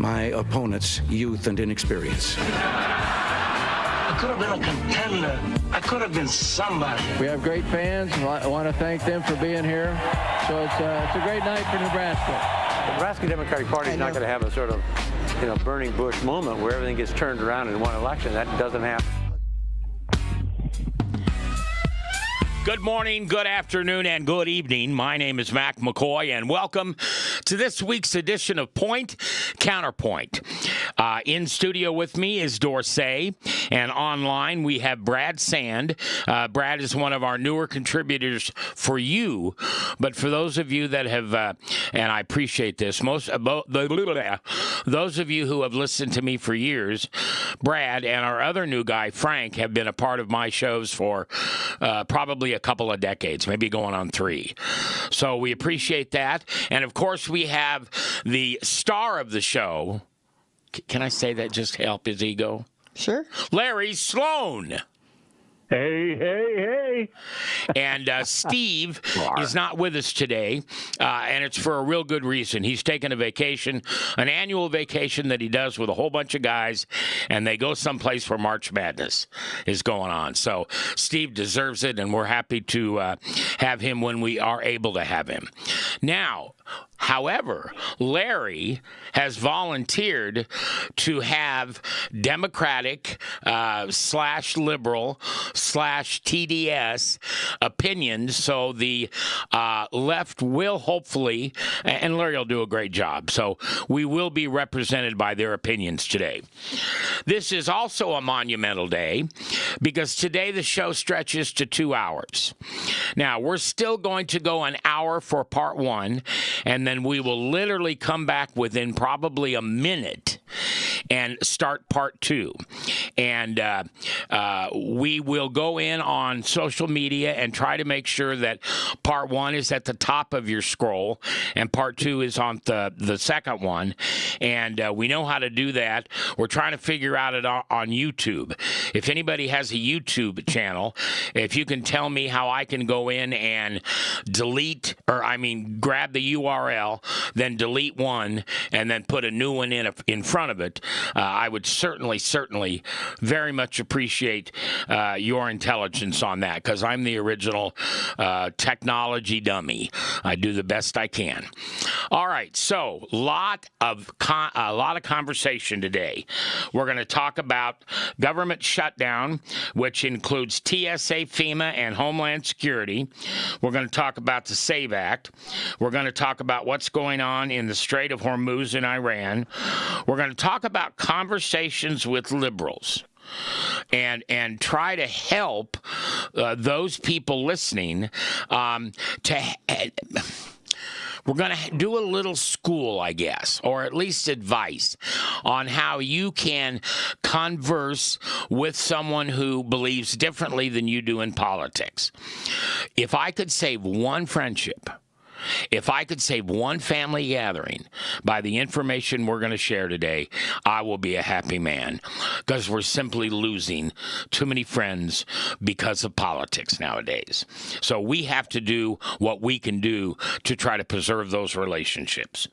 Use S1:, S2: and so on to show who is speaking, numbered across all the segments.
S1: my opponent's youth and inexperience.
S2: I could have been a contender. I could have been somebody.
S3: We have great fans. I want to thank them for being here. So it's a great night for Nebraska.
S4: The Nebraska Democratic Party is not going to have a sort of, burning bush moment where everything gets turned around in one election. That doesn't happen.
S5: Good morning, good afternoon, and good evening. My name is Mac McCoy, and welcome to this week's edition of Point Counterpoint. In studio with me is Dorsey, and online we have Brad Sand. Brad is one of our newer contributors for you, but for those of you that have, and I appreciate this, those of you who have listened to me for years, Brad and our other new guy, Frank, have been a part of my shows for probably a couple of decades, maybe going on 3. So we appreciate that. And of course, we have the star of the show. Can I say that just to help his ego?
S6: Sure.
S5: Larry Sloan.
S7: Hey.
S5: And Steve is not with us today, and it's for a real good reason. He's taking a vacation, an annual vacation that he does with a whole bunch of guys, and they go someplace where March Madness is going on. So Steve deserves it, and we're happy to have him when we are able to have him. Now, however, Larry has volunteered to have Democratic / liberal / TDS opinions, so the left will hopefully, and Larry will do a great job, so we will be represented by their opinions today. This is also a monumental day because today the show stretches to 2 hours. Now, we're still going to go an hour for part 1, and then we will literally come back within probably a minute and start part 2. And we will go in on social media and try to make sure that part 1 is at the top of your scroll and part 2 is on the second one. And we know how to do that. We're trying to figure out it on YouTube. If anybody has a YouTube channel, if you can tell me how I can go in and grab the URL, then delete one, and then put a new one in front of it, I would certainly very much appreciate your intelligence on that, because I'm the original technology dummy. I do the best I can. All right, so a lot of conversation today. We're going to talk about government shutdown, which includes TSA, FEMA, and Homeland Security. We're going to talk about the SAVE Act. We're going to talk about what's going on in the Strait of Hormuz in Iran. We're going to talk about conversations with liberals and try to help those people listening we're going to do a little school, I guess, or at least advice on how you can converse with someone who believes differently than you do in politics. If I could save one friendship, if I could save one family gathering by the information we're going to share today, I will be a happy man, because we're simply losing too many friends because of politics nowadays. So we have to do what we can do to try to preserve those relationships.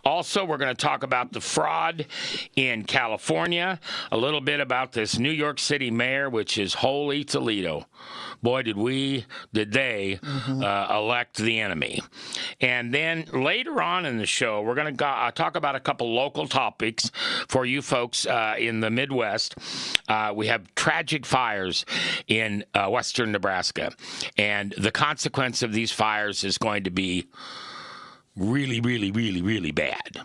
S5: Also, we're going to talk about the fraud in California, a little bit about this New York City mayor, which is holy Toledo. Boy, did they elect the enemy. And then later on in the show, we're going to talk about a couple local topics for you folks in the Midwest. We have tragic fires in western Nebraska, and the consequence of these fires is going to be really, really, really, really bad.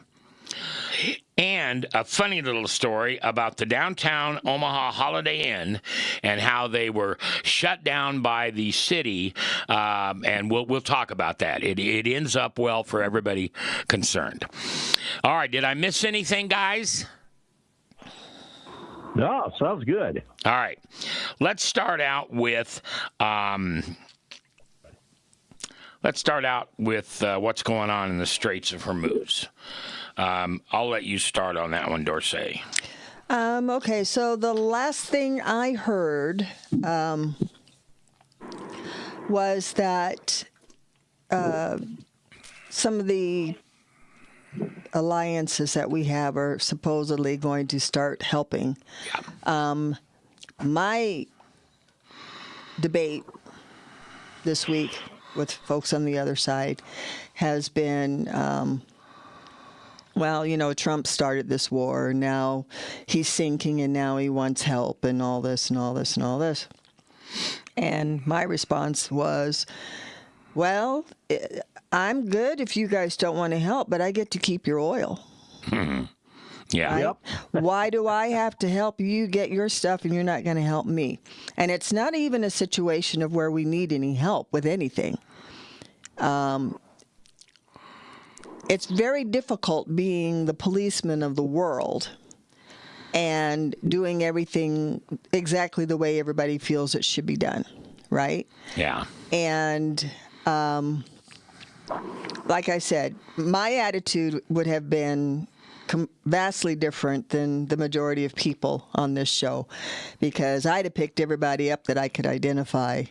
S5: And a funny little story about the downtown Omaha Holiday Inn and how they were shut down by the city, and we'll talk about that. It ends up well for everybody concerned. All right, did I miss anything, guys?
S7: No, sounds good.
S5: All right, let's start out with what's going on in the Straits of Hormuz. I'll let you start on that one, Dorsey.
S6: Okay, so the last thing I heard was that some of the alliances that we have are supposedly going to start helping. My debate this week with folks on the other side has been, Trump started this war, and now he's sinking, and now he wants help, and all this and all this and all this. And my response was, well, I'm good if you guys don't want to help, but I get to keep your oil.
S5: Yeah.
S6: Right?
S7: Yep.
S6: Why do I have to help you get your stuff and you're not going to help me? And it's not even a situation of where we need any help with anything. It's very difficult being the policeman of the world and doing everything exactly the way everybody feels it should be done, right?
S5: Yeah.
S6: And like I said, my attitude would have been vastly different than the majority of people on this show, because I'd have picked everybody up that I could identify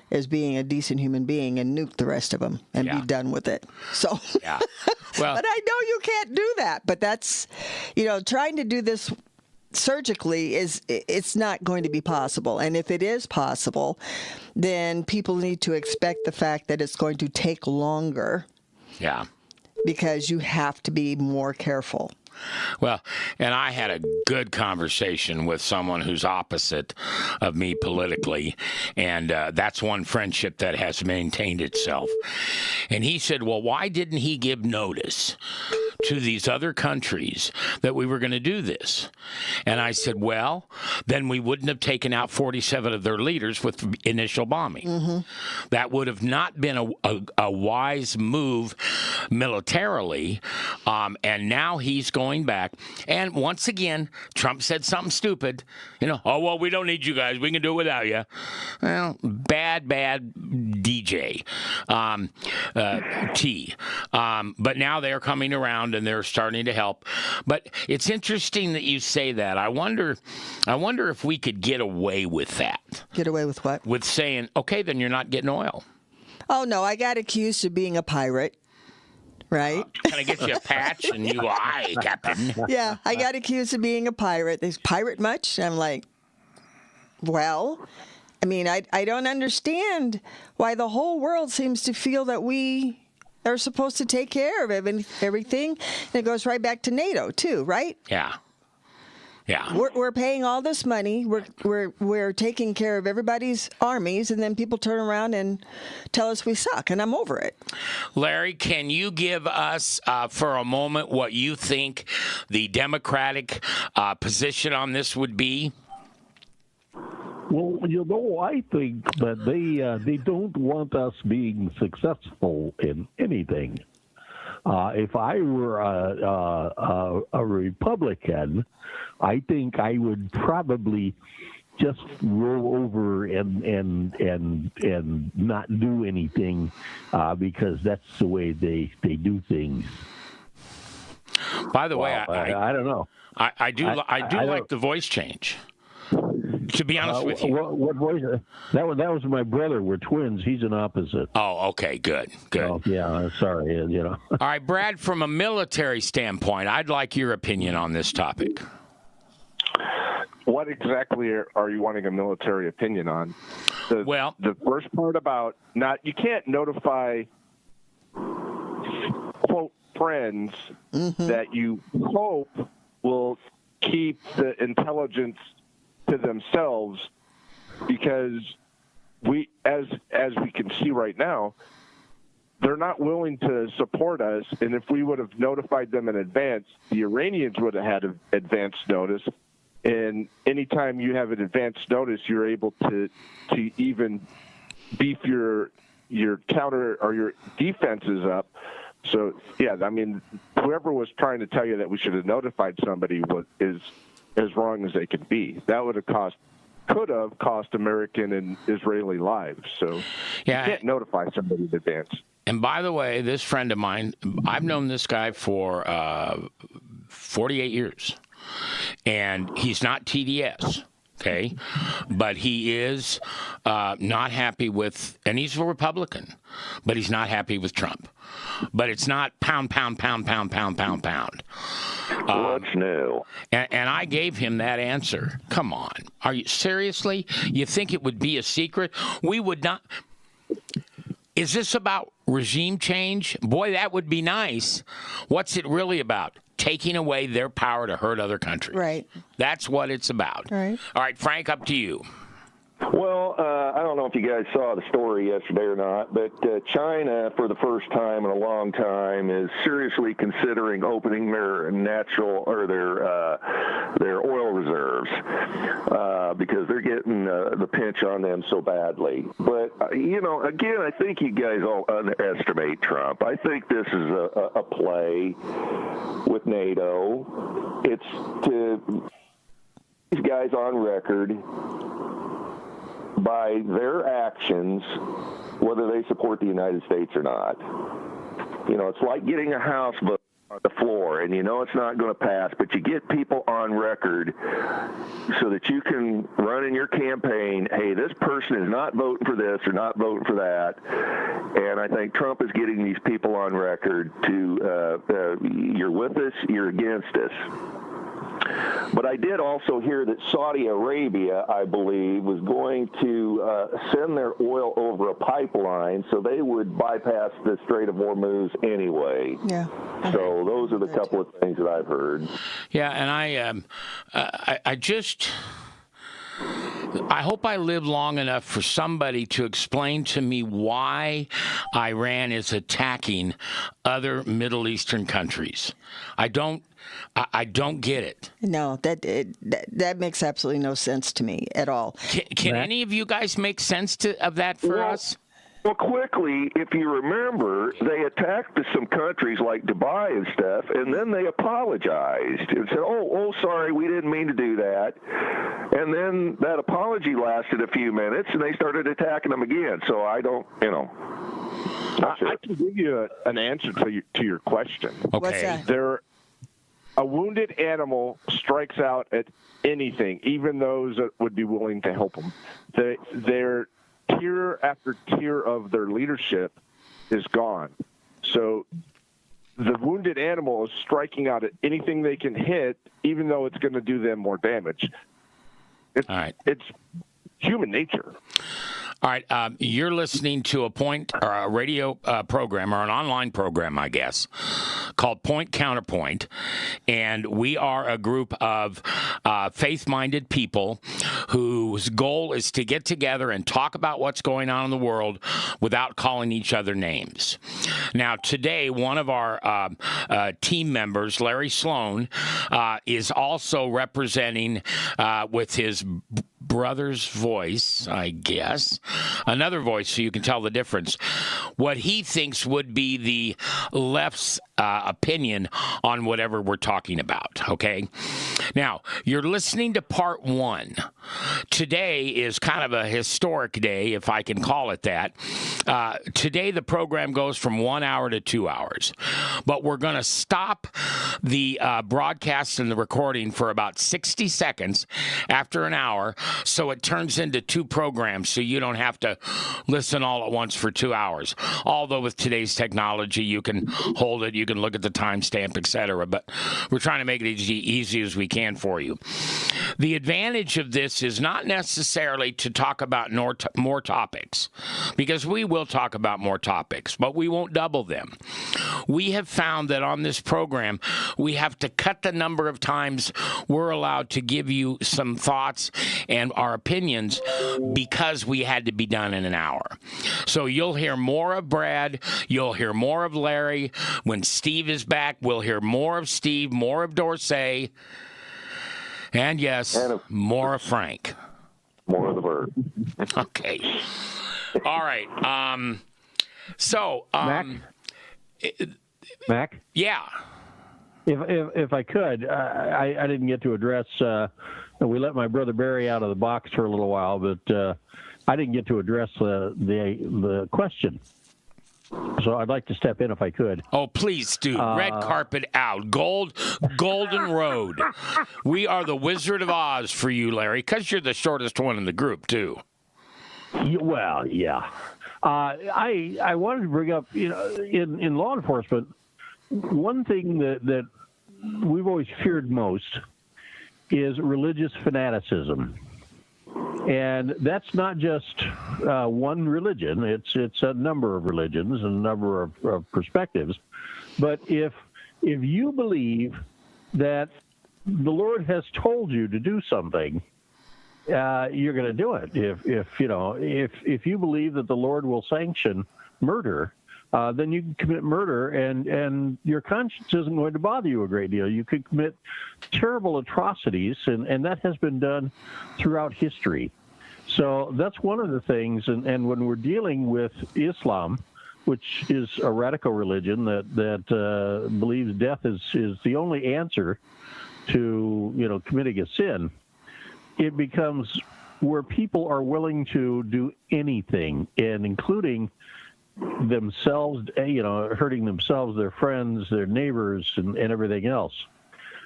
S6: as being a decent human being and nuke the rest of them and be done with it. So,
S5: Yeah. Well,
S6: but I know you can't do that. But that's, trying to do this surgically it's not going to be possible. And if it is possible, then people need to expect the fact that it's going to take longer.
S5: Yeah.
S6: Because you have to be more careful.
S5: Well, and I had a good conversation with someone who's opposite of me politically, and that's one friendship that has maintained itself. And he said, well, why didn't he give notice to these other countries that we were going to do this? And I said, well, then we wouldn't have taken out 47 of their leaders with initial bombing. Mm-hmm. That would have not been a wise move militarily, and now he's going back. And once again, Trump said something stupid. Oh, well, we don't need you guys. We can do it without you. Well, bad DJ. But now they're coming around and they're starting to help. But it's interesting that you say that. I wonder if we could get away with that.
S6: Get away with what?
S5: With saying, okay, then you're not getting oil.
S6: Oh, no, I got accused of being a pirate. Right?
S5: Can I get you a patch? And you go, aye, Captain.
S6: Yeah, I got accused of being a pirate. They pirate much? I'm like, well, I mean, I don't understand why the whole world seems to feel that we are supposed to take care of everything. And it goes right back to NATO, too, right?
S5: Yeah. Yeah.
S6: We're paying all this money. We're taking care of everybody's armies, and then people turn around and tell us we suck, and I'm over it.
S5: Larry, can you give us for a moment what you think the Democratic position on this would be?
S7: Well, I think that they don't want us being successful in anything. If I were a Republican, I think I would probably just roll over and not do anything because that's the way they do things.
S5: By the way,
S7: I don't know.
S5: I do like the voice change. To be honest with you.
S7: What voice? That was my brother. We're twins. He's an opposite.
S5: Oh, okay, good.
S7: Oh, yeah, sorry,
S5: All right, Brad, from a military standpoint, I'd like your opinion on this topic.
S8: What exactly are you wanting a military opinion on? The first part about you can't notify, quote, friends that you hope will keep the intelligence to themselves, because we, as we can see right now, they're not willing to support us. And if we would have notified them in advance, the Iranians would have had advance notice. And anytime you have an advance notice, you're able to even beef your counter or your defenses up. So yeah, I mean, whoever was trying to tell you that we should have notified somebody is as wrong as they could be. That could have cost American and Israeli lives. So you can't notify somebody in advance.
S5: And by the way, this friend of mine, I've known this guy for 48 years, and he's not TDS. Okay, but he is not happy with, and he's a Republican, but he's not happy with Trump. But it's not pound, pound, pound, pound, pound, pound, pound.
S8: What's new?
S5: And I gave him that answer. Come on. Are you seriously? You think it would be a secret? We would not. Is this about regime change? Boy, that would be nice. What's it really about? Taking away their power to hurt other countries.
S6: Right.
S5: That's what it's about.
S6: Right.
S5: All right, Frank, up to you.
S7: Well, I don't know if you guys saw the story yesterday or not, but China, for the first time in a long time, is seriously considering opening their natural or their oil reserves because they're getting the pinch on them so badly. But again, I think you guys all underestimate Trump. I think this is a play with NATO. It's to these guys on record by their actions, whether they support the United States or not. It's like getting a House vote on the floor, and it's not going to pass, but you get people on record so that you can run in your campaign, hey, this person is not voting for this or not voting for that. And I think Trump is getting these people on record to, you're with us, you're against us. But I did also hear that Saudi Arabia, I believe, was going to send their oil over a pipeline so they would bypass the Strait of Hormuz anyway.
S6: Yeah.
S7: So those are the couple of things that I've heard.
S5: Yeah, and I hope I live long enough for somebody to explain to me why Iran is attacking other Middle Eastern countries. I don't get it.
S6: No, that makes absolutely no sense to me at all.
S5: Can any of you guys make sense of that for us?
S7: Well, quickly, if you remember, they attacked some countries like Dubai and stuff, and then they apologized and said, oh, sorry, we didn't mean to do that. And then that apology lasted a few minutes, and they started attacking them again. So I don't, not sure.
S8: I can give you an answer to your question.
S5: Okay.
S6: What's that?
S8: A wounded animal strikes out at anything, even those that would be willing to help them. Their tier after tier of their leadership is gone. So the wounded animal is striking out at anything they can hit, even though it's going to do them more damage. All right. It's human nature.
S5: All right, you're listening to a radio program, or an online program, I guess, called Point Counterpoint, and we are a group of faith-minded people whose goal is to get together and talk about what's going on in the world without calling each other names. Now, today, one of our team members, Larry Sloan, is also representing with his brother's voice, I guess, another voice so you can tell the difference, what he thinks would be the left's opinion on whatever we're talking about, okay? Now, you're listening to part one. Today is kind of a historic day, if I can call it that. Today, the program goes from 1 hour to 2 hours, but we're going to stop the broadcast and the recording for about 60 seconds after an hour, so it turns into two programs, so you don't have to listen all at once for 2 hours. Although with today's technology, you can hold it, you can look at the timestamp, etc. But we're trying to make it easy as we can for you. The advantage of this is not necessarily to talk about more topics, because we will talk about more topics, but we won't double them. We have found that on this program, we have to cut the number of times we're allowed to give you some thoughts and our opinions because we had to be done in an hour. So you'll hear more of Brad, you'll hear more of Larry. When Steve is back, we'll hear more of Steve, more of Dorsey, and yes, more of Frank.
S7: More of the bird.
S5: Okay. All right.
S7: Mac?
S5: Yeah.
S7: If I could, I didn't get to address. We let my brother Barry out of the box for a little while, but I didn't get to address the question.
S9: So I'd like to step in if I could.
S5: Oh, please do. Red carpet out. Golden road. We are the Wizard of Oz for you, Larry, because you're the shortest one in the group, too.
S9: Well, yeah. I wanted to bring up, in law enforcement, one thing that we've always feared most is religious fanaticism. And that's not just one religion. It's a number of religions and a number of perspectives. But if you believe that the Lord has told you to do something, you're going to do it. If you believe that the Lord will sanction murder, then you can commit murder, and your conscience isn't going to bother you a great deal. You could commit terrible atrocities, and that has been done throughout history. So that's one of the things, and when we're dealing with Islam, which is a radical religion that believes death is the only answer to committing a sin, it becomes where people are willing to do anything, and including themselves, hurting themselves, their friends, their neighbors, and everything else.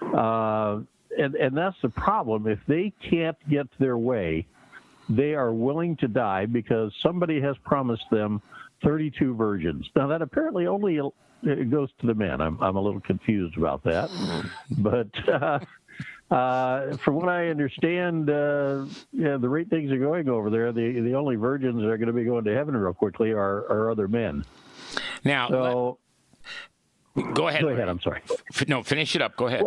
S9: And that's the problem. If they can't get their way, they are willing to die because somebody has promised them 32 virgins. Now, that apparently only goes to the men. I'm a little confused about that. But from what I understand, the rate things are going over there, the only virgins that are going to be going to heaven real quickly are other men.
S5: Now,
S9: so,
S5: go ahead.
S9: Go ahead, I'm sorry.
S5: No, finish it up. Go ahead.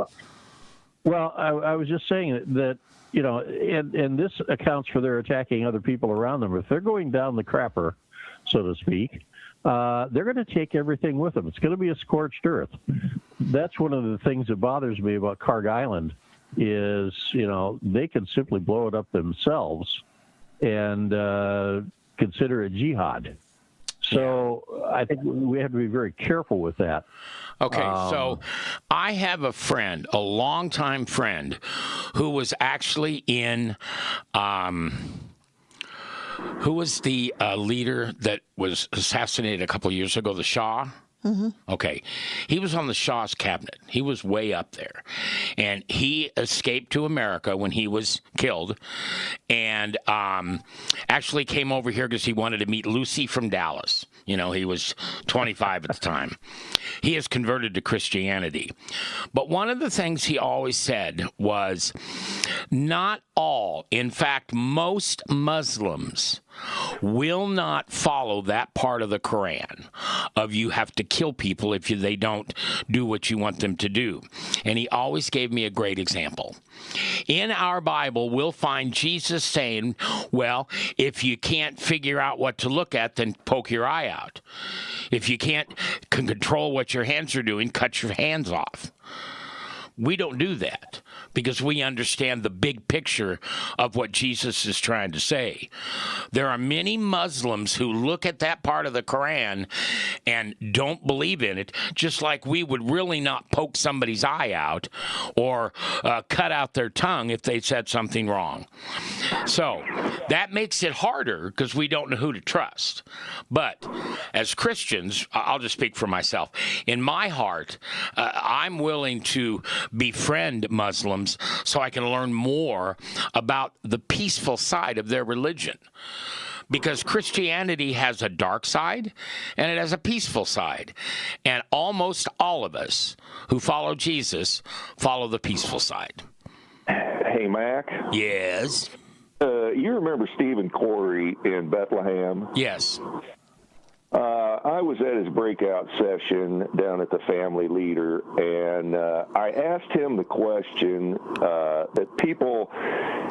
S9: Well, I was just saying that, and this accounts for their attacking other people around them. If they're going down the crapper, so to speak, they're going to take everything with them. It's going to be a scorched earth. That's one of the things that bothers me about Karg Island is, they can simply blow it up themselves and consider it jihad. So I think we have to be very careful with that.
S5: Okay, so I have a friend, a longtime friend, who was actually in, who was the leader that was assassinated a couple of years ago, the Shah? Mm-hmm. Okay. He was on the Shah's cabinet. He was way up there. And he escaped to America when he was killed and actually came over here because he wanted to meet Lucy from Dallas. He was 25 at the time. He has converted to Christianity. But one of the things he always said was not all, in fact, most Muslims will not follow that part of the Quran of you have to kill people if they don't do what you want them to do. And he always gave me a great example. In our Bible, we'll find Jesus saying, well, if you can't figure out what to look at, then poke your eye out. If you can't control what your hands are doing, cut your hands off. We don't do that because we understand the big picture of what Jesus is trying to say. There are many Muslims who look at that part of the Quran and don't believe in it, just like we would really not poke somebody's eye out or cut out their tongue if they said something wrong. So that makes it harder because we don't know who to trust. But as Christians, I'll just speak for myself. In my heart, I'm willing to befriend Muslims so I can learn more about the peaceful side of their religion. Because Christianity has a dark side and it has a peaceful side. And almost all of us who follow Jesus follow the peaceful side.
S7: Hey, Mac.
S5: Yes?
S7: You remember Stephen Corey in Bethlehem?
S5: Yes.
S7: I was at his breakout session down at the Family Leader, and I asked him the question that people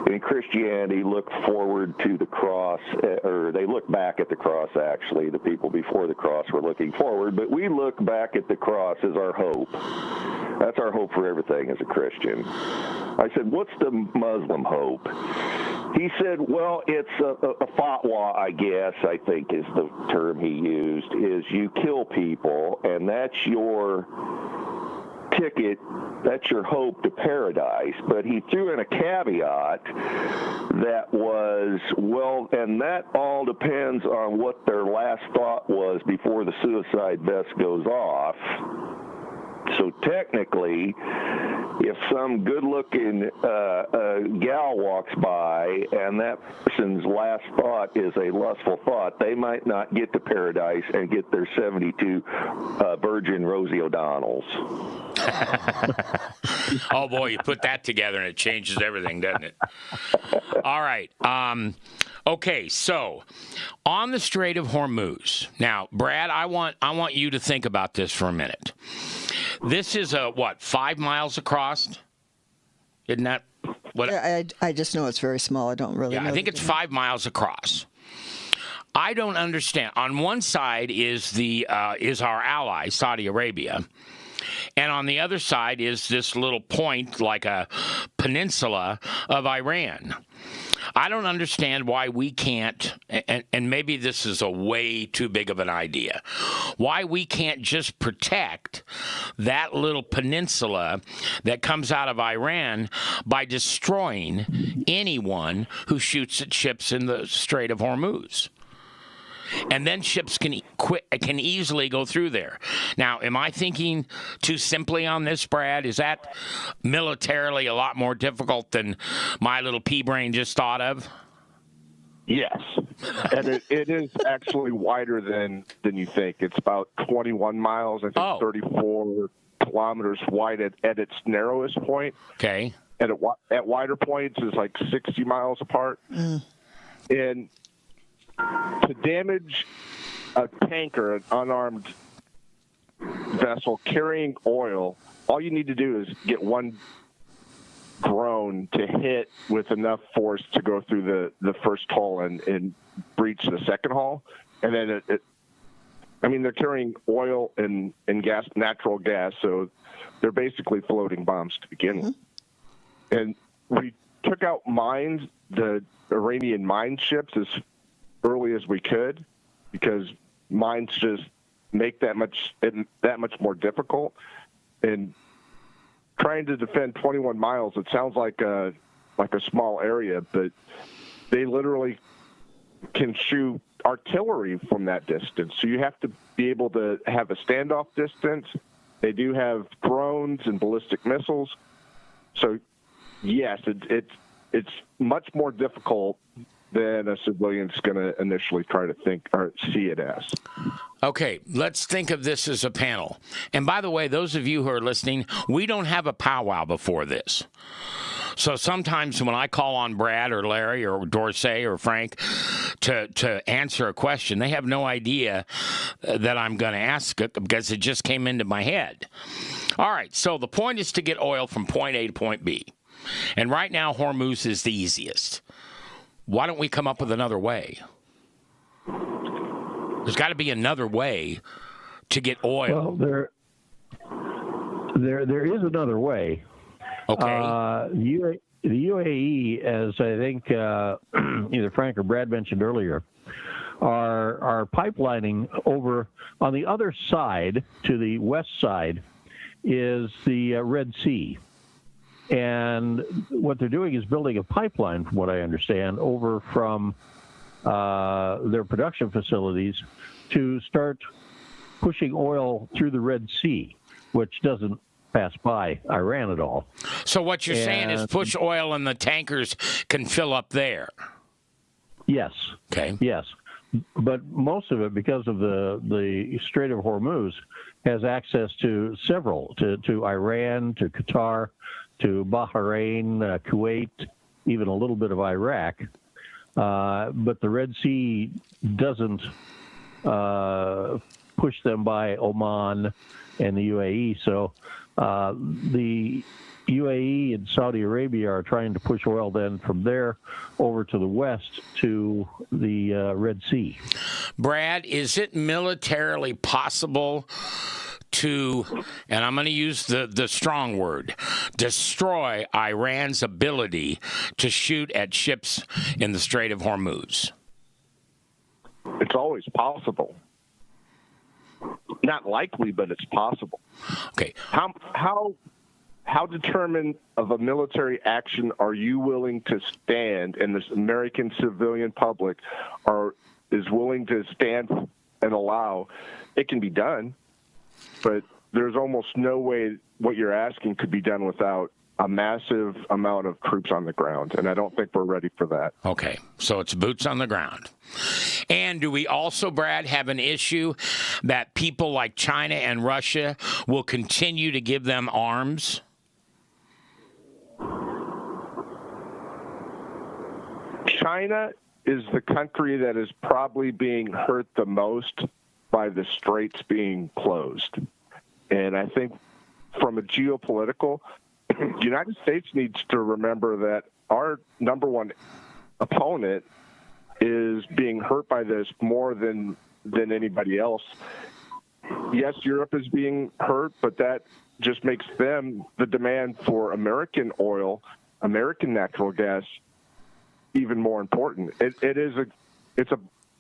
S7: in Christianity look forward to the cross, or they look back at the cross, actually. The people before the cross were looking forward, but we look back at the cross as our hope. That's our hope for everything as a Christian. I said, what's the Muslim hope? He said, well, it's a fatwa, I guess, I think is the term he used, is you kill people, and that's your ticket, that's your hope to paradise. But he threw in a caveat that was, well, and that all depends on what their last thought was before the suicide vest goes off. So technically, if some good-looking gal walks by and that person's last thought is a lustful thought, they might not get to paradise and get their 72 virgin Rosie O'Donnells.
S5: Oh, boy, you put that together and it changes everything, doesn't it? All right. Okay, so on the Strait of Hormuz. Now, Brad, I want you to think about this for a minute. This is 5 miles across? Isn't that what?
S6: Yeah, I just know it's very small. I don't really know.
S5: I think it's 5 miles across. I don't understand. On one side is our ally, Saudi Arabia. And on the other side is this little point, like a peninsula of Iran. I don't understand why we can't, and maybe this is a way too big of an idea, why we can't just protect that little peninsula that comes out of Iran by destroying anyone who shoots at ships in the Strait of Hormuz. And then ships can easily go through there. Now, am I thinking too simply on this, Brad? Is that militarily a lot more difficult than my little pea brain just thought of?
S8: Yes, and it is actually wider than you think. It's about 21 miles, I think 34 kilometers wide at its narrowest point.
S5: Okay.
S8: And at wider points is like 60 miles apart. And to damage a tanker, an unarmed vessel carrying oil, all you need to do is get one drone to hit with enough force to go through the first hull and breach the second hull. And then they're carrying oil and gas, natural gas, so they're basically floating bombs to begin with. And we took out mines, the Iranian mine ships, as early as we could, because mines just make that much more difficult. And trying to defend 21 miles, it sounds like a small area, but they literally can shoot artillery from that distance. So you have to be able to have a standoff distance. They do have drones and ballistic missiles. So yes, it's much more difficult than a civilian's going to initially try to think or see it as.
S5: Okay, let's think of this as a panel. And by the way, those of you who are listening, we don't have a powwow before this. So sometimes when I call on Brad or Larry or Dorsey or Frank to answer a question, they have no idea that I'm going to ask it because it just came into my head. All right, so the point is to get oil from point A to point B. And right now, Hormuz is the easiest. Why don't we come up with another way? There's got to be another way to get oil.
S9: Well, there is another way.
S5: Okay.
S9: The UAE, as I think either Frank or Brad mentioned earlier, are pipelining over on the other side, to the west side, is the Red Sea. And what they're doing is building a pipeline, from what I understand, over from their production facilities to start pushing oil through the Red Sea, which doesn't pass by Iran at all.
S5: So what you're saying is push oil and the tankers can fill up there.
S9: Yes.
S5: Okay.
S9: Yes. But most of it, because of the Strait of Hormuz, has access to several, to Iran, to Qatar, to Bahrain, Kuwait, even a little bit of Iraq. But the Red Sea doesn't push them by Oman and the UAE. So the UAE and Saudi Arabia are trying to push oil then from there over to the west to the Red Sea.
S5: Brad, is it militarily possible to, and I'm going to use the strong word, destroy Iran's ability to shoot at ships in the Strait of Hormuz?
S8: It's always possible. not likely, but it's possible.
S5: Okay.
S8: How determined of a military action are you willing to stand, and this American civilian public is willing to stand and allow? It can be done, but there's almost no way what you're asking could be done without a massive amount of troops on the ground, and I don't think we're ready for that.
S5: Okay, so it's boots on the ground. And do we also, Brad, have an issue that people like China and Russia will continue to give them arms?
S8: China is the country that is probably being hurt the most by the straits being closed. And I think from a geopolitical, the United States needs to remember that our number one opponent is being hurt by this more than anybody else. Yes, Europe is being hurt, but that just makes them, the demand for American oil, American natural gas, even more important. It's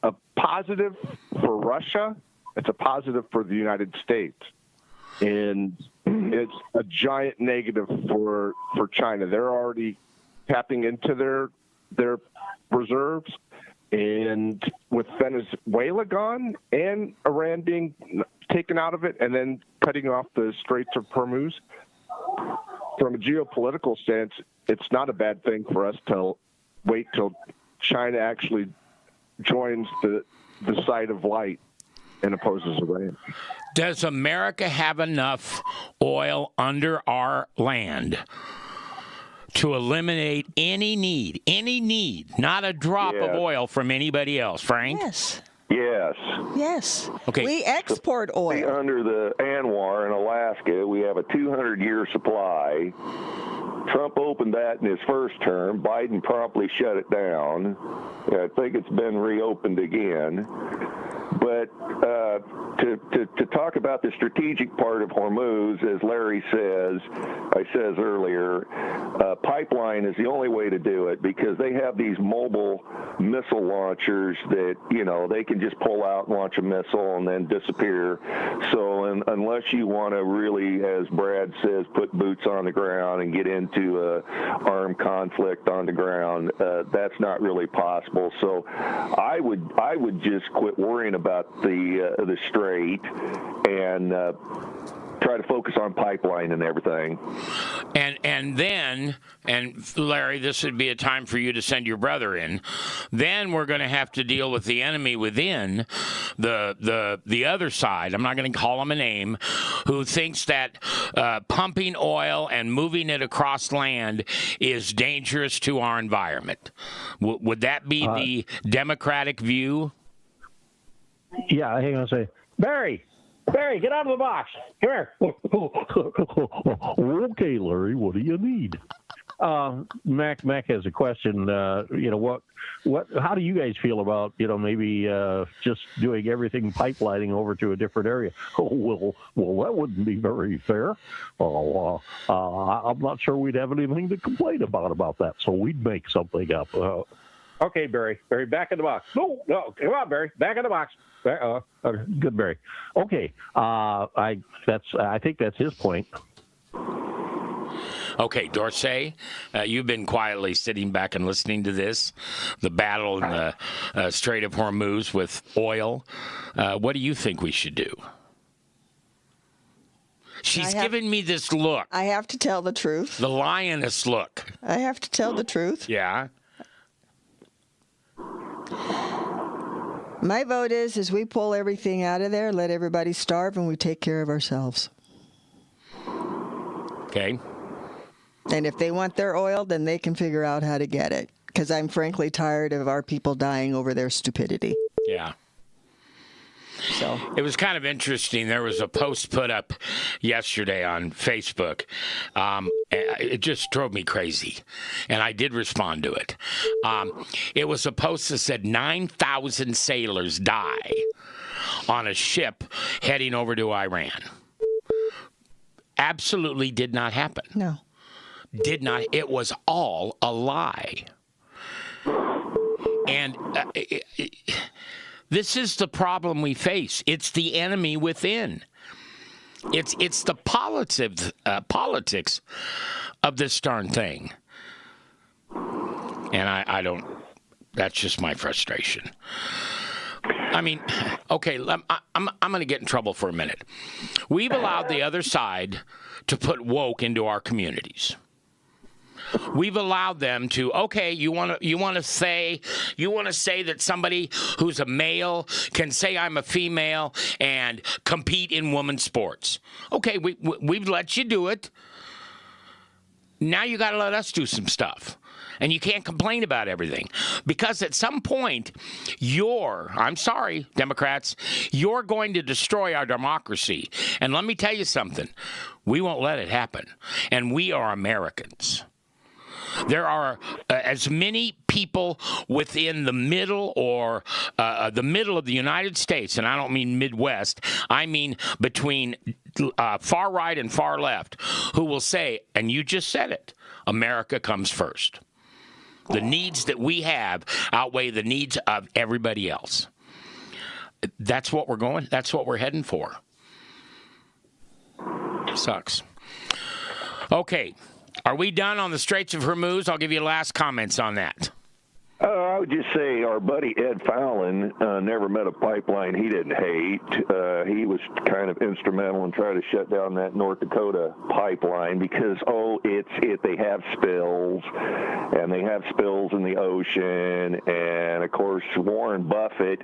S8: a positive for Russia. It's a positive for the United States. And it's a giant negative for China. They're already tapping into their reserves, and with Venezuela gone and Iran being taken out of it, and then cutting off the Straits of Hormuz, from a geopolitical sense, it's not a bad thing for us to wait till China actually joins the side of light and opposes Iran.
S5: Does America have enough oil under our land to eliminate any need, not a drop of oil from anybody else, Frank?
S6: Yes.
S7: Yes.
S5: Okay.
S6: We export oil.
S7: Under the ANWR in Alaska, we have a 200-year supply. Trump opened that in his first term. Biden promptly shut it down. I think it's been reopened again. But to talk about the strategic part of Hormuz, as Larry says earlier, pipeline is the only way to do it, because they have these mobile missile launchers that, they can just pull out and launch a missile and then disappear. So unless you want to really, as Brad says, put boots on the ground and get into a armed conflict on the ground, that's not really possible. So I would just quit worrying about the strait and try to focus on pipeline and everything.
S5: And then Larry, this would be a time for you to send your brother in. Then we're going to have to deal with the enemy within the other side. I'm not going to call him a name, who thinks that pumping oil and moving it across land is dangerous to our environment. Would that be the Democratic view?
S9: Yeah, hang on a second. Barry, get out of the box. Come here. Okay, Larry, what do you need? Mac has a question. How do you guys feel about, maybe just doing everything pipelining over to a different area? Oh, well, that wouldn't be very fair. I'm not sure we'd have anything to complain about that, so we'd make something up. Okay, Barry, back in the box. No, come on, Barry, back in the box. Good, Barry. Okay, I think that's his point.
S5: Okay, Dorsey, you've been quietly sitting back and listening to this, the battle in the Strait of Hormuz with oil. What do you think we should do? She's giving me this look.
S6: I have to tell the truth.
S5: The lioness look.
S6: I have to tell the truth.
S5: Yeah.
S6: My vote is we pull everything out of there, let everybody starve, and we take care of ourselves.
S5: Okay.
S6: And if they want their oil, then they can figure out how to get it. Because I'm frankly tired of our people dying over their stupidity.
S5: Yeah.
S6: So
S5: it was kind of interesting. There was a post put up yesterday on Facebook. It just drove me crazy, and I did respond to it. It was a post that said 9,000 sailors die on a ship heading over to Iran. Absolutely did not happen.
S6: No.
S5: Did not. It was all a lie. And This is the problem we face. It's the enemy within. It's the politics of this darn thing. And I don't, that's just my frustration. I mean, okay, I'm going to get in trouble for a minute. We've allowed the other side to put woke into our communities. We've allowed them to, okay, you want to say that somebody who's a male can say I'm a female and compete in women's sports. Okay, we've let you do it. Now you got to let us do some stuff. And you can't complain about everything. Because at some point, I'm sorry, Democrats, you're going to destroy our democracy. And let me tell you something. We won't let it happen. And we are Americans. There are as many people within the middle or the middle of the United States, and I don't mean Midwest, I mean between far right and far left, who will say, and you just said it, America comes first. The needs that we have outweigh the needs of everybody else. That's what we're heading for. Sucks. Okay. Are we done on the Straits of Hormuz? I'll give you last comments on that.
S7: I would just say our buddy Ed Fallon never met a pipeline he didn't hate. He was kind of instrumental in trying to shut down that North Dakota pipeline because, they have spills, and they have spills in the ocean. And, of course, Warren Buffett,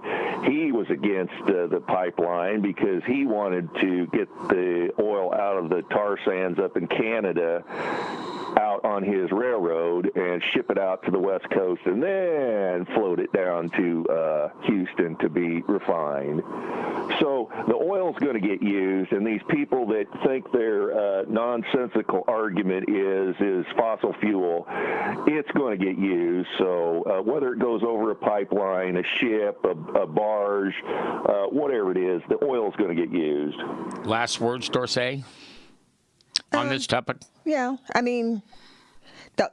S7: he was against the pipeline because he wanted to get the oil out of the tar sands up in Canada out on his railroad and ship it out to the West Coast and then float it down to Houston to be refined. So the oil's going to get used, and these people that think their nonsensical argument is fossil fuel, it's going to get used. So whether it goes over a pipeline, a ship, a barge, whatever it is, the oil's going to get used.
S5: Last words, Dorsey, on this topic?
S6: Yeah, I mean,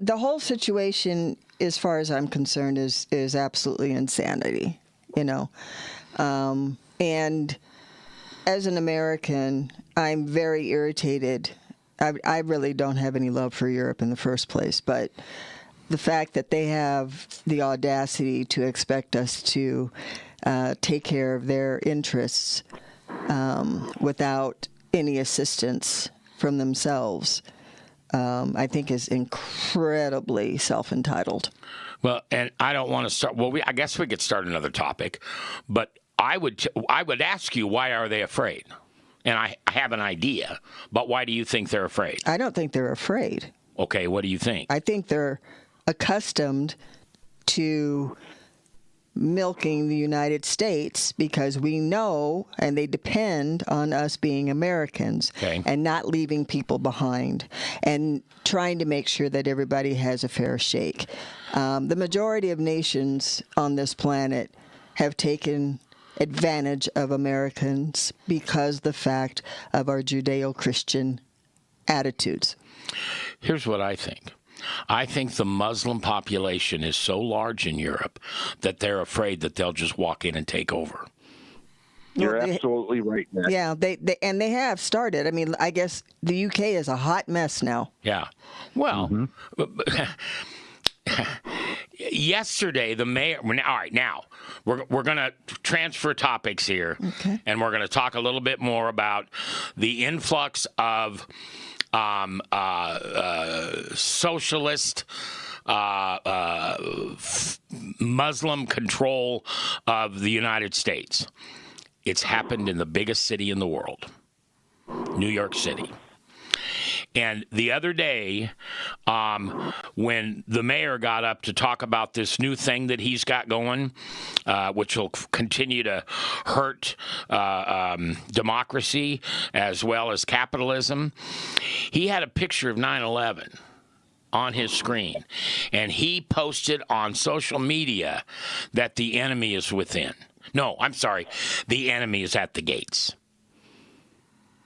S6: the whole situation, as far as I'm concerned, is absolutely insanity, and as an American, I'm very irritated. I really don't have any love for Europe in the first place, but the fact that they have the audacity to expect us to take care of their interests without any assistance from themselves, I think is incredibly self-entitled.
S5: Well, and I don't want to start. Well, I guess we could start another topic, but I would ask you, why are they afraid? And I have an idea, but why do you think they're afraid?
S6: I don't think they're afraid.
S5: Okay, what do you think?
S6: I think they're accustomed to milking the United States because we know and they depend on us being Americans and not leaving people behind and trying to make sure that everybody has a fair shake. The majority of nations on this planet have taken advantage of Americans because the fact of our Judeo-Christian attitudes.
S5: Here's what I think. I think the Muslim population is so large in Europe that they're afraid that they'll just walk in and take over.
S8: You're absolutely right, Matt.
S6: Yeah, they have started. I mean, I guess the UK is a hot mess now.
S5: Yeah. Well, yesterday the mayor. All right, now we're going to transfer topics here, and we're going to talk a little bit more about the influx of socialist Muslim control of the United States. It's happened in the biggest city in the world, New York City. And the other day, when the mayor got up to talk about this new thing that he's got going, which will continue to hurt democracy as well as capitalism, he had a picture of 9/11 on his screen. And he posted on social media that the enemy is within. No, I'm sorry. The enemy is at the gates.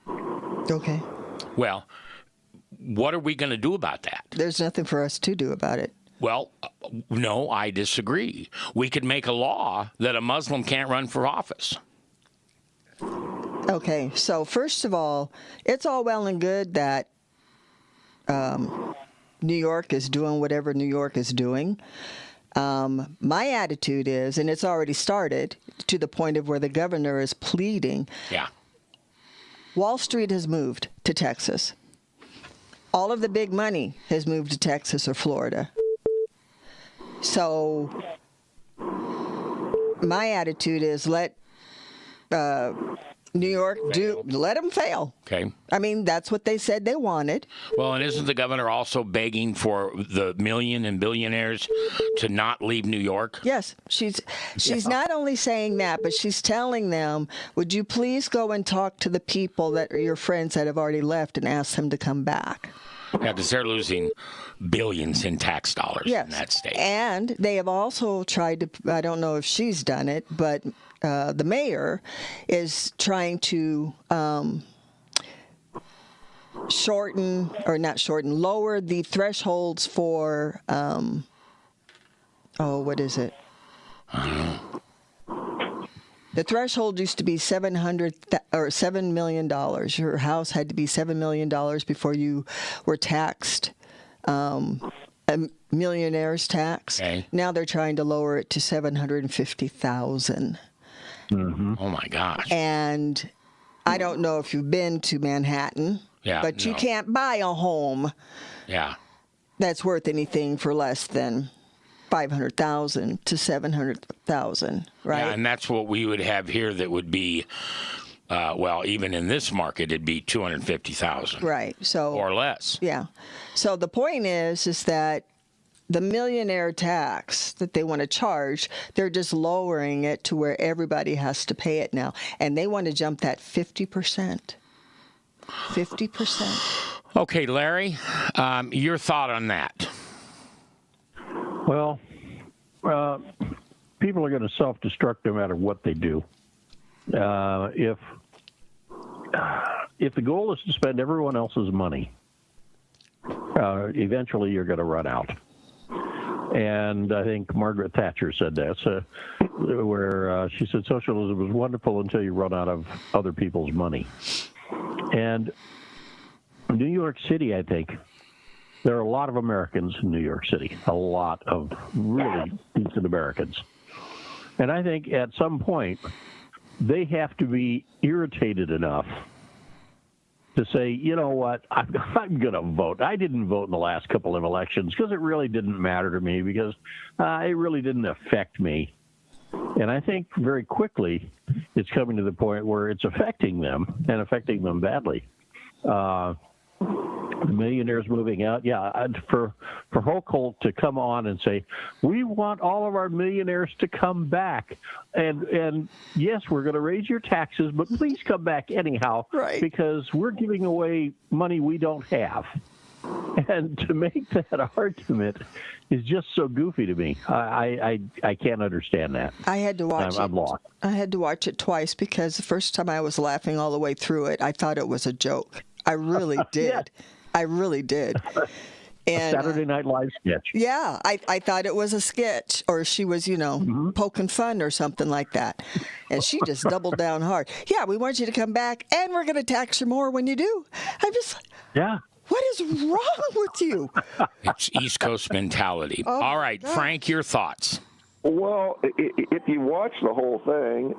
S6: Okay.
S5: Well, what are we going to do about that?
S6: There's nothing for us to do about it.
S5: Well, no, I disagree. We could make a law that a Muslim can't run for office.
S6: Okay, so first of all, it's all well and good that New York is doing whatever New York is doing. My attitude is, and it's already started to the point of where the governor is pleading.
S5: Yeah.
S6: Wall Street has moved to Texas. All of the big money has moved to Texas or Florida. So my attitude is let New York let them fail.
S5: Okay.
S6: I mean, that's what they said they wanted.
S5: Well, and isn't the governor also begging for the million and billionaires to not leave New York?
S6: Yes, she's not only saying that, but she's telling them, would you please go and talk to the people that are your friends that have already left and ask them to come back?
S5: Yeah, because they're losing billions in tax dollars in that state.
S6: And they have also tried to, I don't know if she's done it, but the mayor is trying to lower the thresholds for, what is it?
S5: I don't know.
S6: The threshold used to be $7 million. Your house had to be $7 million before you were taxed, a millionaire's tax.
S5: Okay.
S6: Now they're trying to lower it to $750,000.
S9: Mm-hmm.
S5: Oh my gosh!
S6: And I don't know if you've been to Manhattan, but you can't buy a home that's worth anything for less than $500,000 to $700,000, right?
S5: Yeah, and that's what we would have here. That would be, even in this market, it'd be $250,000,
S6: right? So
S5: or less.
S6: Yeah. So the point is that the millionaire tax that they want to charge, they're just lowering it to where everybody has to pay it now, and they want to jump that 50%. 50%.
S5: Okay, Larry, your thought on that?
S9: Well, people are going to self-destruct no matter what they do. If the goal is to spend everyone else's money, eventually you're going to run out. And I think Margaret Thatcher said that, where she said socialism is wonderful until you run out of other people's money. And New York City, I think, there are a lot of Americans in New York City, a lot of really decent Americans. And I think at some point, they have to be irritated enough to say, you know what, I'm going to vote. I didn't vote in the last couple of elections because it really didn't matter to me, because it really didn't affect me. And I think very quickly it's coming to the point where it's affecting them, and affecting them badly. The millionaires moving out. Yeah, for Hochul to come on and say, we want all of our millionaires to come back. And yes, we're going to raise your taxes, but please come back anyhow,
S6: right? Because
S9: we're giving away money we don't have. And to make that argument is just so goofy to me. I can't understand that.
S6: I had to watch it.
S9: I'm lost.
S6: I had to watch it twice because the first time I was laughing all the way through it, I thought it was a joke. I really did.
S9: Yeah.
S6: I really did. And,
S9: Saturday Night Live sketch.
S6: Yeah, I thought it was a sketch, or she was, poking fun or something like that. And she just doubled down hard. Yeah, we want you to come back, and we're going to tax you more when you do. I'm just,
S9: yeah.
S6: What is wrong with you?
S5: It's East Coast mentality.
S6: Oh,
S5: all right,
S6: gosh.
S5: Frank, your thoughts.
S7: Well, if you watch the whole thing,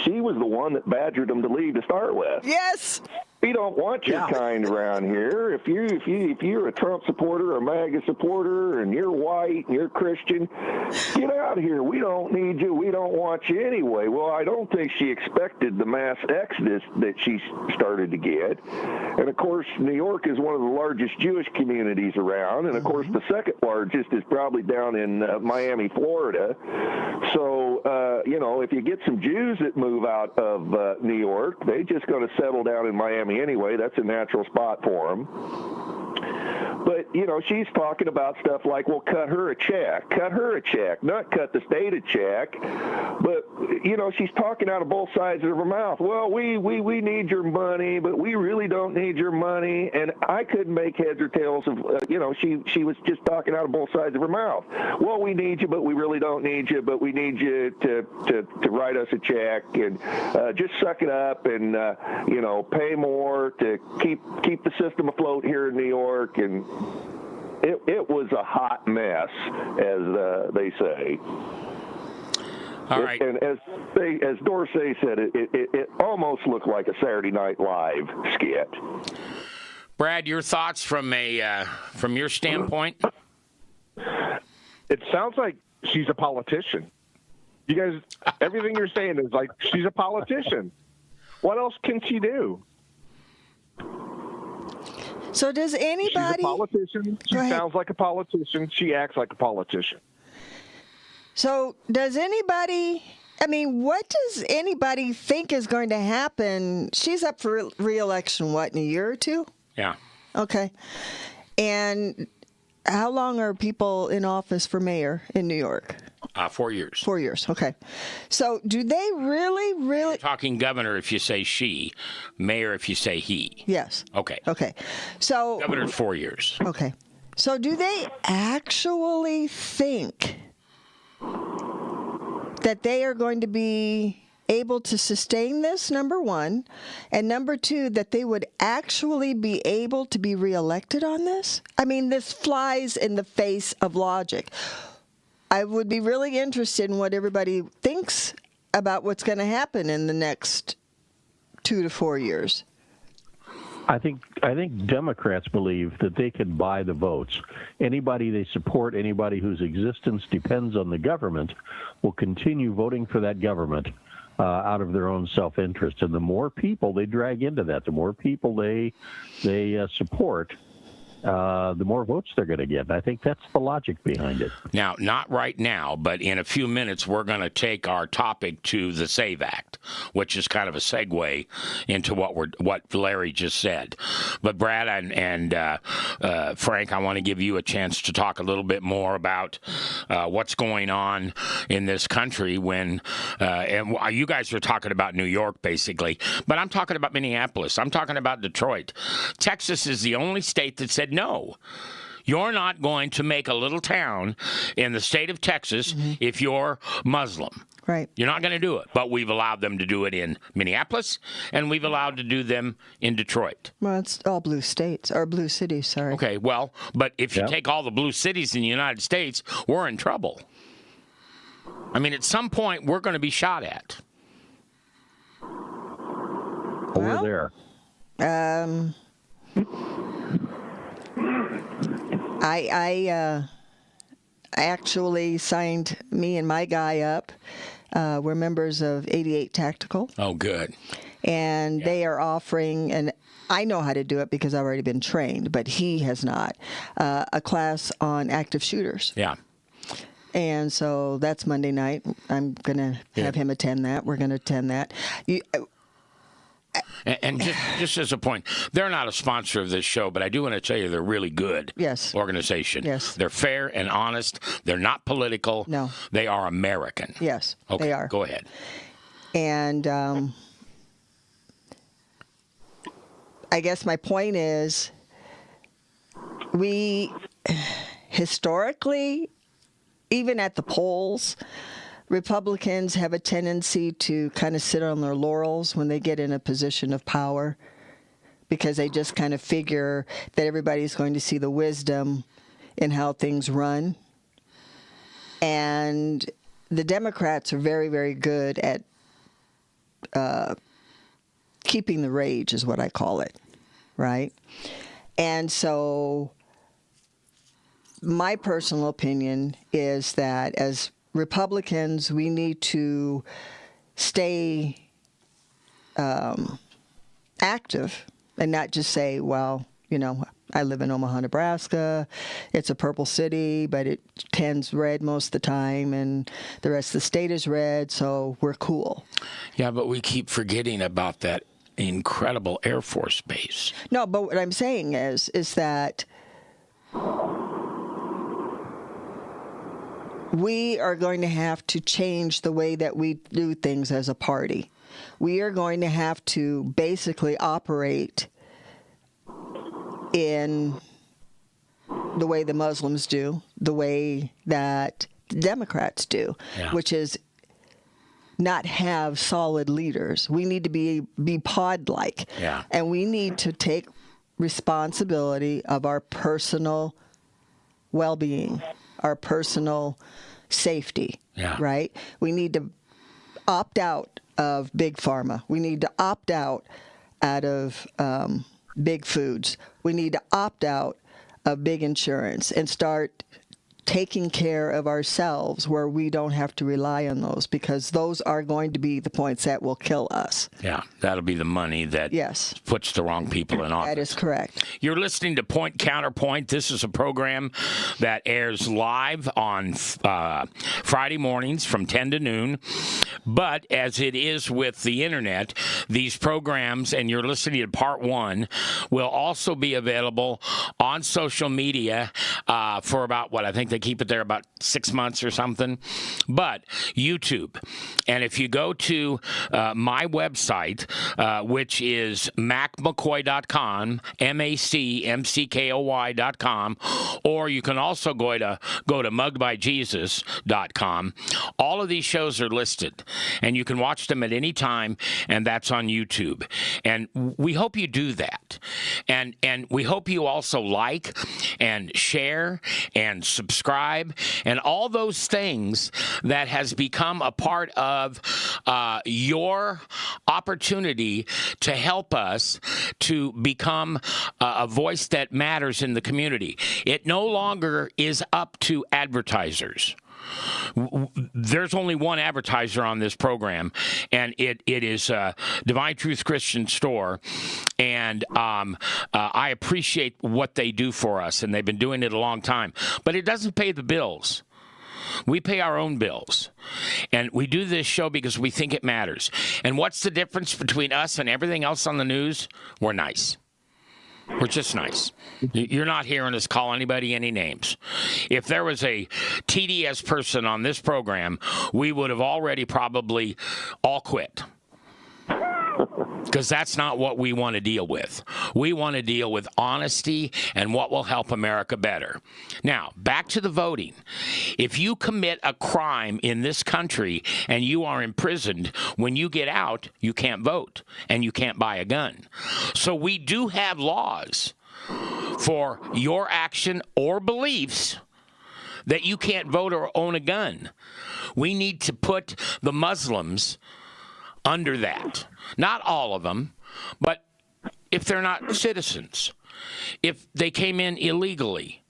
S7: she was the one that badgered them to leave to start with.
S6: Yes.
S7: We don't want your kind around here. If you're a Trump supporter or a MAGA supporter and you're white and you're Christian, get out of here. We don't need you. We don't want you anyway. Well, I don't think she expected the mass exodus that she started to get. And of course, New York is one of the largest Jewish communities around, and of course, the second largest is probably down in Miami, Florida. So, if you get some Jews that move out of New York, they're just going to settle down in Miami anyway. That's a natural spot for them. But she's talking about stuff like, well, cut her a check, not cut the state a check. But, she's talking out of both sides of her mouth. Well, we need your money, but we really don't need your money. And I couldn't make heads or tails of, she was just talking out of both sides of her mouth. Well, we need you, but we really don't need you, but we need you to write us a check and just suck it up and, pay more to keep the system afloat here in New York. And it was a hot mess, as they say.
S5: All right.
S7: And as Dorsey said, it almost looked like a Saturday Night Live skit.
S5: Brad, your thoughts from your standpoint?
S8: It sounds like she's a politician. You guys, everything you're saying is like she's a politician. What else can she do?
S6: So does anybody?
S8: She's a politician. She sounds like a politician. She acts like a politician.
S6: So does anybody? I mean, what does anybody think is going to happen? She's up for re-election, what, in a year or two?
S5: Yeah.
S6: Okay. And how long are people in office for mayor in New York?
S5: 4 years.
S6: 4 years. Okay. So do they really?
S5: You're talking governor if you say she, mayor if you say he.
S6: Yes.
S5: Okay.
S6: Okay. So
S5: Governor's 4 years.
S6: Okay. So do they actually think that they are going to be able to sustain this, number one, and number two, that they would actually be able to be reelected on this? I mean, this flies in the face of logic. I would be really interested in what everybody thinks about what's going to happen in the next 2 to 4 years.
S9: I think Democrats believe that they can buy the votes. Anybody they support, anybody whose existence depends on the government, will continue voting for that government out of their own self-interest. And the more people they drag into that, the more people they support, the more votes they're going to get. I think that's the logic behind it.
S5: Now, not right now, but in a few minutes, we're going to take our topic to the SAVE Act, which is kind of a segue into what Larry just said. But Brad and Frank, I want to give you a chance to talk a little bit more about what's going on in this country when, and you guys are talking about New York, basically, but I'm talking about Minneapolis. I'm talking about Detroit. Texas is the only state that said, no, you're not going to make a little town in the state of Texas if you're Muslim.
S6: Right.
S5: You're not going to do it. But we've allowed them to do it in Minneapolis, and we've allowed to do them in Detroit.
S6: Well, it's all blue states, or blue cities, sorry.
S5: Okay, well, but if you take all the blue cities in the United States, we're in trouble. I mean, at some point, we're going to be shot at.
S9: Over there.
S6: I actually signed me and my guy up. We're members of 88 Tactical.
S5: Oh, good.
S6: And they are offering, and I know how to do it because I've already been trained, but he has not, a class on active shooters.
S5: Yeah.
S6: And so that's Monday night. I'm going to have him attend that. We're going to attend that.
S5: And just as a point, they're not a sponsor of this show, but I do want to tell you they're really good organization.
S6: Yes.
S5: They're fair and honest. They're not political.
S6: No.
S5: They are American.
S6: Yes,
S5: okay,
S6: they are.
S5: Go ahead.
S6: And I guess my point is we historically, even at the polls, Republicans have a tendency to kind of sit on their laurels when they get in a position of power because they just kind of figure that everybody's going to see the wisdom in how things run. And the Democrats are very, very good at keeping the rage, is what I call it, right? And so my personal opinion is that as Republicans, we need to stay active and not just say, well, I live in Omaha, Nebraska. It's a purple city, but it tends red most of the time, and the rest of the state is red, so we're cool.
S5: Yeah, but we keep forgetting about that incredible Air Force base.
S6: No, but what I'm saying is that we are going to have to change the way that we do things as a party. We are going to have to basically operate in the way the Muslims do, the way that the Democrats do, which is not have solid leaders. We need to be pod-like. And we need to take responsibility of our personal well-being, our personal safety, right? We need to opt out of big pharma. We need to opt out of big foods. We need to opt out of big insurance and start taking care of ourselves where we don't have to rely on those, because those are going to be the points that will kill us.
S5: Yeah, that'll be the money that puts the wrong people in office.
S6: That is correct.
S5: You're listening to Point Counterpoint. This is a program that airs live on Friday mornings from 10 to noon. But as it is with the internet, these programs, and you're listening to part one, will also be available on social media for about, I think they keep it there about 6 months or something. But YouTube. And if you go to my website, which is macmccoy.com, MacMcKoy.com, or you can also go to muggedbyjesus.com. All of these shows are listed, and you can watch them at any time, and that's on YouTube. And we hope you do that. And we hope you also like and share and subscribe and all those things that has become a part of your opportunity to help us to become a voice that matters in the community. It no longer is up to advertisers. There's only one advertiser on this program, and it is Divine Truth Christian Store, and I appreciate what they do for us, and they've been doing it a long time, but it doesn't pay the bills. We pay our own bills, and we do this show because we think it matters. And what's the difference between us and everything else on the news? We're nice. We're just nice. You're not hearing us call anybody any names. If there was a TDS person on this program, we would have already probably all quit. Because that's not what we want to deal with. We want to deal with honesty and what will help America better. Now, back to the voting. If you commit a crime in this country and you are imprisoned, when you get out, you can't vote and you can't buy a gun. So we do have laws for your action or beliefs that you can't vote or own a gun. We need to put the Muslims under that. Not all of them, but if they're not citizens, if they came in illegally,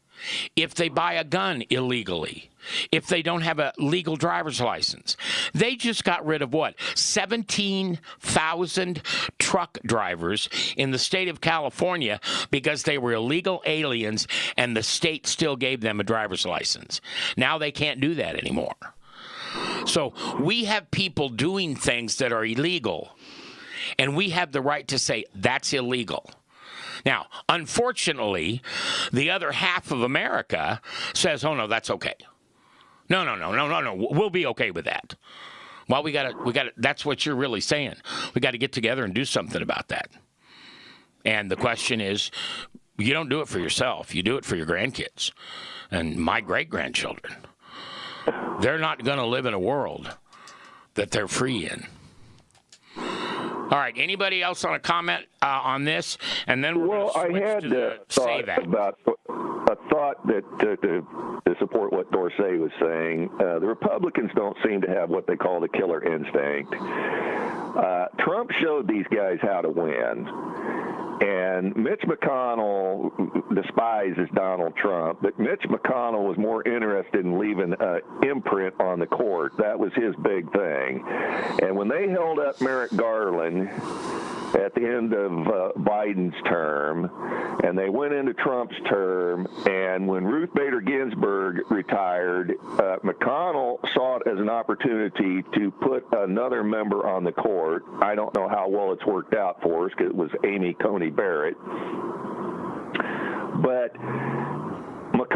S5: if they buy a gun illegally, if they don't have a legal driver's license. They just got rid of 17,000 truck drivers in the state of California because they were illegal aliens and the state still gave them a driver's license. Now they can't do that anymore. So we have people doing things that are illegal, and we have the right to say that's illegal. Now, unfortunately, the other half of America says, oh, no, that's okay. No, we'll be okay with that. Well, we got to, that's what you're really saying. We got to get together and do something about that. And the question is, you don't do it for yourself. You do it for your grandkids and my great-grandchildren. They're not going to live in a world that they're free in. All right. Anybody else on a comment on this? And then
S7: I had about a thought that to support what Dorsey was saying. The Republicans don't seem to have what they call the killer instinct. Trump showed these guys how to win. And Mitch McConnell despises Donald Trump, but Mitch McConnell was more interested in leaving an imprint on the court. That was his big thing. And when they held up Merrick Garland at the end of Biden's term, and they went into Trump's term, and when Ruth Bader Ginsburg retired, McConnell saw it as an opportunity to put another member on the court. I don't know how well it's worked out for us because it was Amy Coney Barrett. But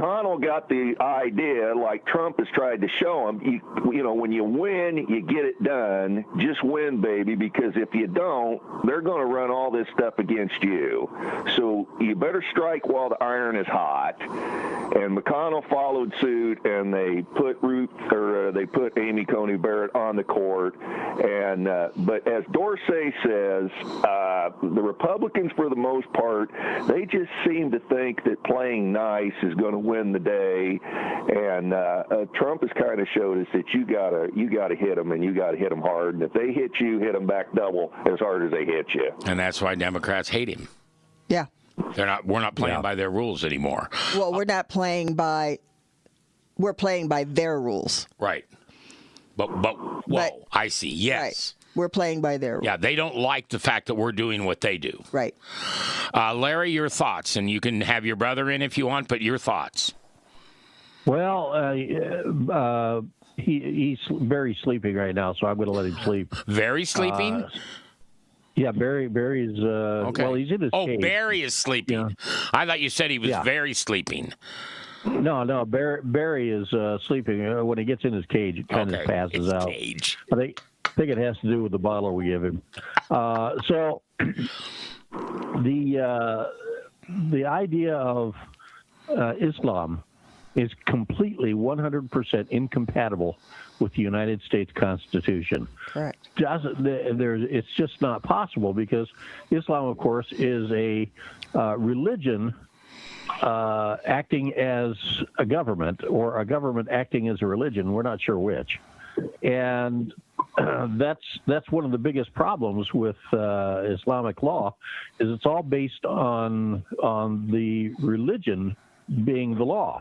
S7: McConnell got the idea, like Trump has tried to show him, you know, when you win, you get it done. Just win, baby, because if you don't, they're going to run all this stuff against you. So you better strike while the iron is hot. And McConnell followed suit, and they put Amy Coney Barrett on the court. And but as Dorsey says, the Republicans, for the most part, they just seem to think that playing nice is going to win the day. And Trump has kind of showed us that you gotta hit them, and you got to hit them hard. And if they hit you, hit them back double as hard as they hit you.
S5: And that's why Democrats hate him.
S6: Yeah.
S5: We're not playing by their rules anymore.
S6: Well, we're playing by their rules.
S5: Right. But I see. Yes.
S6: Right. We're playing by their rules.
S5: Yeah, they don't like the fact that we're doing what they do.
S6: Right.
S5: Larry, your thoughts, and you can have your brother in if you want, but your thoughts.
S9: Well, he's very sleeping right now, so I'm going to let him sleep.
S5: Very sleeping?
S9: Yeah, Barry's.
S5: Okay.
S9: Well, he's in his cage.
S5: Barry is sleeping. Yeah. I thought you said he was very sleeping.
S9: No, Barry is sleeping. When he gets in his cage, it kind of passes out.
S5: Cage.
S9: I think it has to do with the bottle we give him. So the idea of Islam is completely 100% incompatible with the United States Constitution.
S6: Correct.
S9: It's just not possible, because Islam, of course, is a religion acting as a government, or a government acting as a religion. We're not sure which. And that's one of the biggest problems with Islamic law, is it's all based on the religion being the law.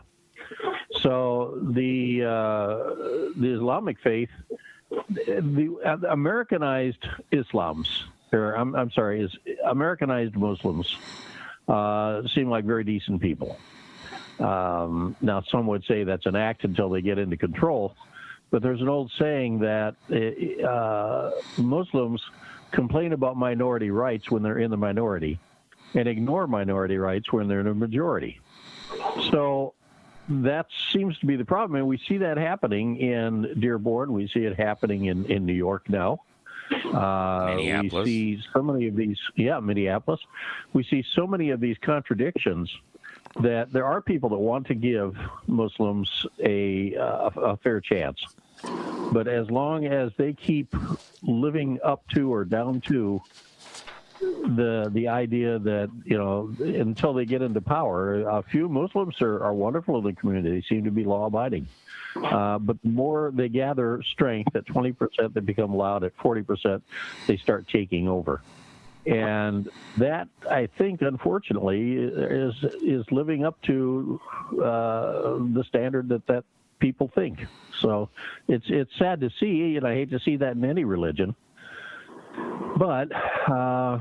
S9: So the Islamic faith, the Americanized Americanized Muslims seem like very decent people. Now, some would say that's an act until they get into control, but there's an old saying that Muslims complain about minority rights when they're in the minority, and ignore minority rights when they're in the majority. So that seems to be the problem, and we see that happening in Dearborn. We see it happening in New York now.
S5: Minneapolis.
S9: We see so many of these, Minneapolis. We see so many of these contradictions that there are people that want to give Muslims a fair chance. But as long as they keep living up to or down to the idea that, until they get into power, a few Muslims are wonderful in the community. They seem to be law-abiding. But the more they gather strength, at 20%, they become loud. At 40%, they start taking over. And that, I think, unfortunately, is living up to the standard that people think. So it's sad to see, and I hate to see that in any religion. But I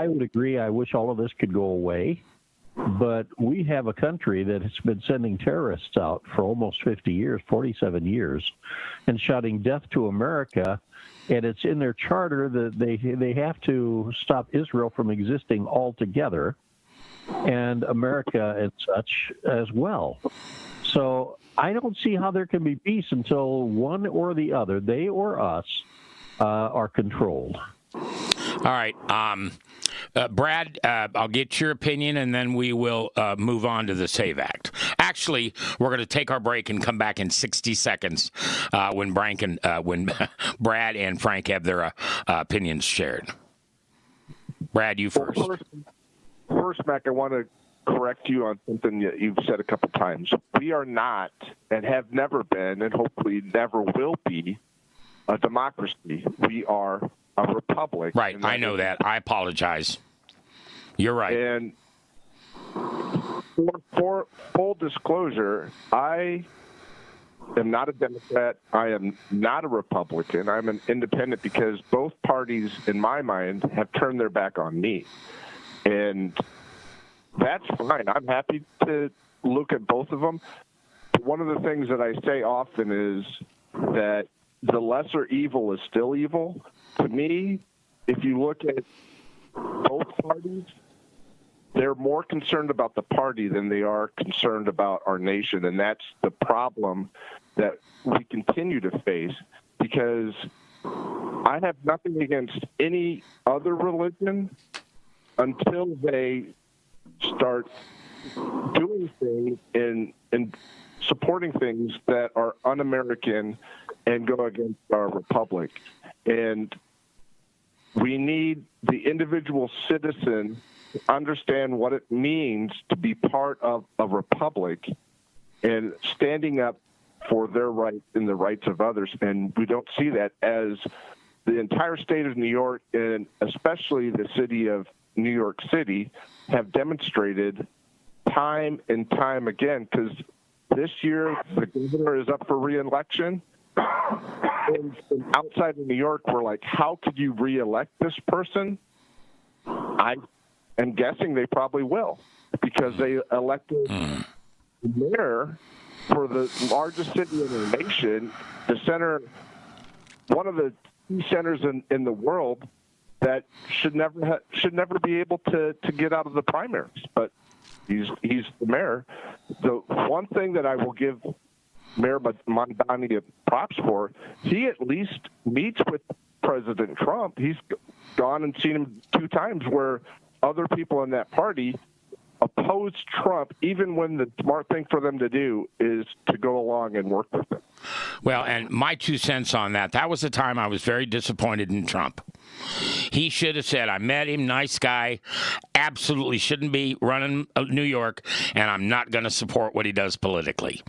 S9: would agree. I wish all of this could go away. But we have a country that has been sending terrorists out for almost 50 years, 47 years, and shouting death to America. And it's in their charter that they have to stop Israel from existing altogether, and America and such as well. So I don't see how there can be peace until one or the other, they or us, are controlled.
S5: All right. Brad, I'll get your opinion, and then we will move on to the SAVE Act. Actually, we're going to take our break and come back in 60 seconds when Brad and Frank have their opinions shared. Brad, you first.
S8: First, Mac, I want to correct you on something that you've said a couple times. We are not, and have never been, and hopefully never will be, a democracy. We are a republic.
S5: Right, I know that. I apologize. You're right.
S8: And for full disclosure, I am not a Democrat. I am not a Republican. I'm an independent, because both parties, in my mind, have turned their back on me. And that's fine. I'm happy to look at both of them. But one of the things that I say often is that the lesser evil is still evil. To me, if you look at both parties, they're more concerned about the party than they are concerned about our nation. And that's the problem that we continue to face, because I have nothing against any other religion until they start doing things and supporting things that are un-American and go against our republic. And we need the individual citizen to understand what it means to be part of a republic and standing up for their rights and the rights of others. And we don't see that, as the entire state of New York, and especially the city of New York City, have demonstrated time and time again. Because this year, the governor is up for re-election. And outside of New York, we're like, how could you re-elect this person? I am guessing they probably will, because they elected the mayor for the largest city in the nation, the center, one of the key centers in the world that should never be able to get out of the primaries. But he's the mayor. The one thing that I will give Mayor Mondani props for, he at least meets with President Trump. He's gone and seen him 2 times, where other people in that party oppose Trump, even when the smart thing for them to do is to go along and work with him.
S5: Well, and my 2 cents on that was the time I was very disappointed in Trump. He should have said, I met him, nice guy, absolutely shouldn't be running New York, and I'm not going to support what he does politically.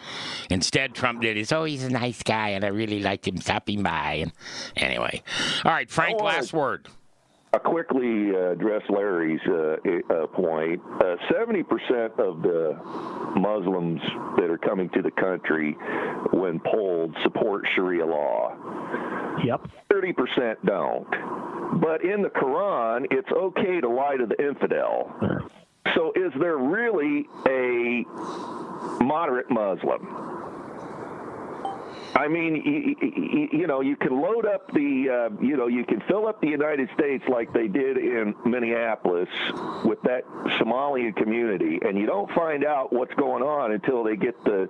S5: Instead, Trump did his, he's a nice guy, and I really liked him stopping by. And anyway. All right, Frank, last word.
S7: I quickly address Larry's point. 70% of the Muslims that are coming to the country, when polled, support Sharia law.
S9: Yep.
S7: 30% don't. But in the Quran, it's okay to lie to the infidel. So is there really a moderate Muslim? I mean, you can load up you can fill up the United States like they did in Minneapolis with that Somalian community, and you don't find out what's going on until they get the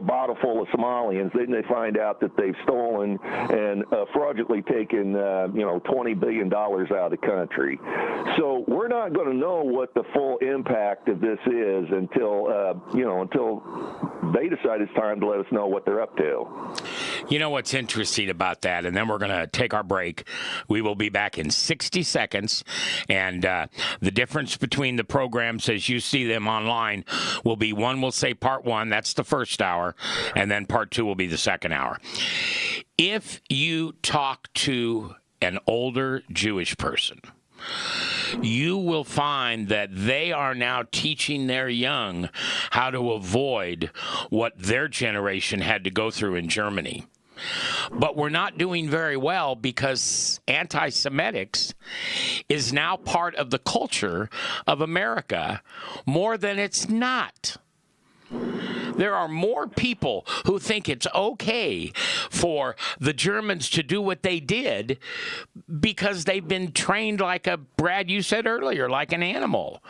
S7: bottle full of Somalians. Then they find out that they've stolen and fraudulently taken, $20 billion out of the country. So we're not going to know what the full impact of this is until they decide it's time to let us know what they're up to.
S5: You know what's interesting about that, and then we're going to take our break. We will be back in 60 seconds, and the difference between the programs as you see them online will be, one will say part 1, that's the first hour, and then part 2 will be the second hour. If you talk to an older Jewish person, you will find that they are now teaching their young how to avoid what their generation had to go through in Germany. But we're not doing very well, because anti-Semitics is now part of the culture of America more than it's not. There are more people who think it's okay for the Germans to do what they did because they've been trained like Brad, you said earlier, like an animal.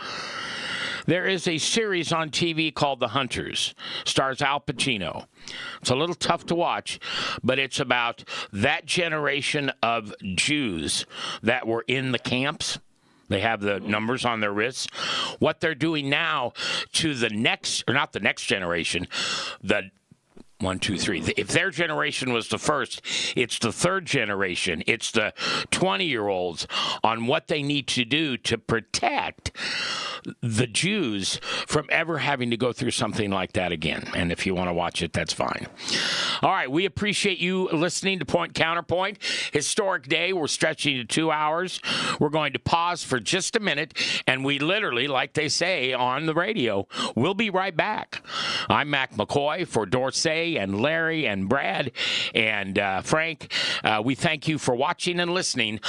S5: There is a series on TV called The Hunters. Stars Al Pacino. It's a little tough to watch, but it's about that generation of Jews that were in the camps. They have the numbers on their wrists. What they're doing now to the next, or not the next generation, the 1, 2, 3. If their generation was the first, it's the third generation. It's the 20-year-olds on what they need to do to protect the Jews from ever having to go through something like that again. And if you want to watch it, that's fine. All right, we appreciate you listening to Point Counterpoint. Historic day. We're stretching to 2 hours. We're going to pause for just a minute, and we literally, like they say on the radio, we'll be right back. I'm Mac McCoy for Dorsey and Larry and Brad and Frank. We thank you for watching and listening.